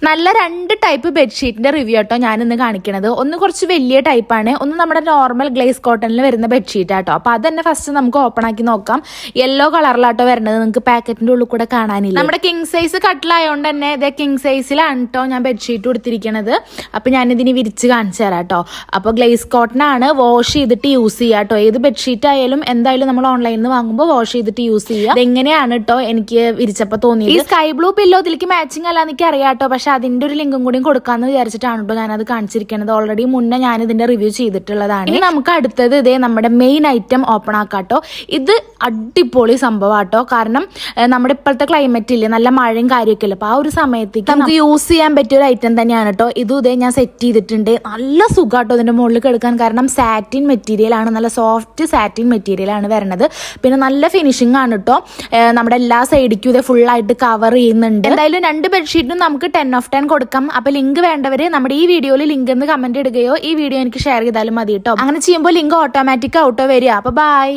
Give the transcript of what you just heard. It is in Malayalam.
നല്ല രണ്ട് ടൈപ്പ് ബെഡ്ഷീറ്റിന്റെ റിവ്യൂ ആട്ടോ ഞാൻ ഇന്ന് കാണിക്കണത്. ഒന്ന് കുറച്ച് വലിയ ടൈപ്പാണ്, ഒന്ന് നമ്മുടെ നോർമൽ ഗ്ലേസ് കോട്ടണിൽ വരുന്ന ബെഡ്ഷീറ്റ് ആട്ടോ. അപ്പൊ അത് തന്നെ ഫസ്റ്റ് നമുക്ക് ഓപ്പൺ ആക്കി നോക്കാം. യെല്ലോ കളറിലാട്ടോ വരുന്നത്, നിങ്ങൾക്ക് പാക്കറ്റിന്റെ ഉള്ളിൽ കൂടെ കാണാനില്ല. നമ്മുടെ കിങ് സൈസ് കട്ടിലായതുകൊണ്ട് തന്നെ ഇതേ കിങ് സൈസിലാണ് കേട്ടോ ഞാൻ ബെഡ്ഷീറ്റ് കൊടുത്തിരിക്കുന്നത്. അപ്പൊ ഞാനിതിന് വിരിച്ച് കാണിച്ചു തരാം കേട്ടോ. അപ്പൊ ഗ്ലേസ് കോട്ടൺ ആണ്, വാഷ് ചെയ്തിട്ട് യൂസ് ചെയ്യാം കേട്ടോ. ഏത് ബെഡ്ഷീറ്റ് ആയാലും എന്തായാലും നമ്മൾ ഓൺലൈനിൽ നിന്ന് വാങ്ങുമ്പോൾ വാഷ് ചെയ്തിട്ട് യൂസ് ചെയ്യാം. ഇതെങ്ങനെയാണ് കേട്ടോ എനിക്ക് വിരിച്ചപ്പോ തോന്നിയത്. ഈ സ്കൈ ബ്ലൂ പില്ലോ ഇതിലേക്ക് മാച്ചിങ് അല്ല എനിക്ക് അറിയാം കേട്ടോ, പക്ഷെ അതിന്റെ ഒരു ലിങ്കും കൂടി കൊടുക്കാന്ന് വിചാരിച്ചിട്ടാണ് കേട്ടോ ഞാനത് കാണിച്ചിരിക്കുന്നത്. ഓൾറെഡി മുന്നേ ഞാൻ ഇതിന്റെ റിവ്യൂ ചെയ്തിട്ടുള്ളതാണ്. ഇനി നമുക്ക് അടുത്തത് ഇതേ നമ്മുടെ മെയിൻ ഐറ്റം ഓപ്പൺ ആക്കാട്ടോ. ഇത് അടിപൊളി സംഭവമാട്ടോ, കാരണം നമ്മുടെ ഇപ്പോഴത്തെ ക്ലൈമറ്റ് ഇല്ലേ, നല്ല മഴയും കാര്യമൊക്കെ ഇല്ല. അപ്പൊ ആ ഒരു സമയത്തേക്ക് നമുക്ക് യൂസ് ചെയ്യാൻ പറ്റിയ ഒരു ഐറ്റം തന്നെയാണ് കേട്ടോ. ഇതും ഇതേ ഞാൻ സെറ്റ് ചെയ്തിട്ടുണ്ട്. നല്ല സുഖമാട്ടോ ഇതിന്റെ മുകളിൽ കിടക്കാൻ, കാരണം സാറ്റിൻ മെറ്റീരിയൽ ആണ്, നല്ല സോഫ്റ്റ് സാറ്റിൻ മെറ്റീരിയൽ ആണ് വരുന്നത്. പിന്നെ നല്ല ഫിനിഷിംഗ് ആണ് കേട്ടോ. നമ്മുടെ എല്ലാ സൈഡിക്കും ഇതേ ഫുൾ ആയിട്ട് കവർ ചെയ്യുന്നുണ്ട്. എന്തായാലും രണ്ട് ബെഡ്ഷീറ്റിനും നമുക്ക് 10 of 10 കൊടുക്കാം. അപ്പൊ ലിങ്ക് വേണ്ടവര് നമ്മുടെ ഈ വീഡിയോയിൽ ലിങ്ക് എന്ന് കമന്റ് ഇടുകയോ ഈ വീഡിയോ എനിക്ക് ഷെയർ ചെയ്താലും മതി കേട്ടോ. അങ്ങനെ ചെയ്യുമ്പോൾ ലിങ്ക് ഓട്ടോമാറ്റിക് ഔട്ടോ വരിക. അപ്പൊ ബൈ.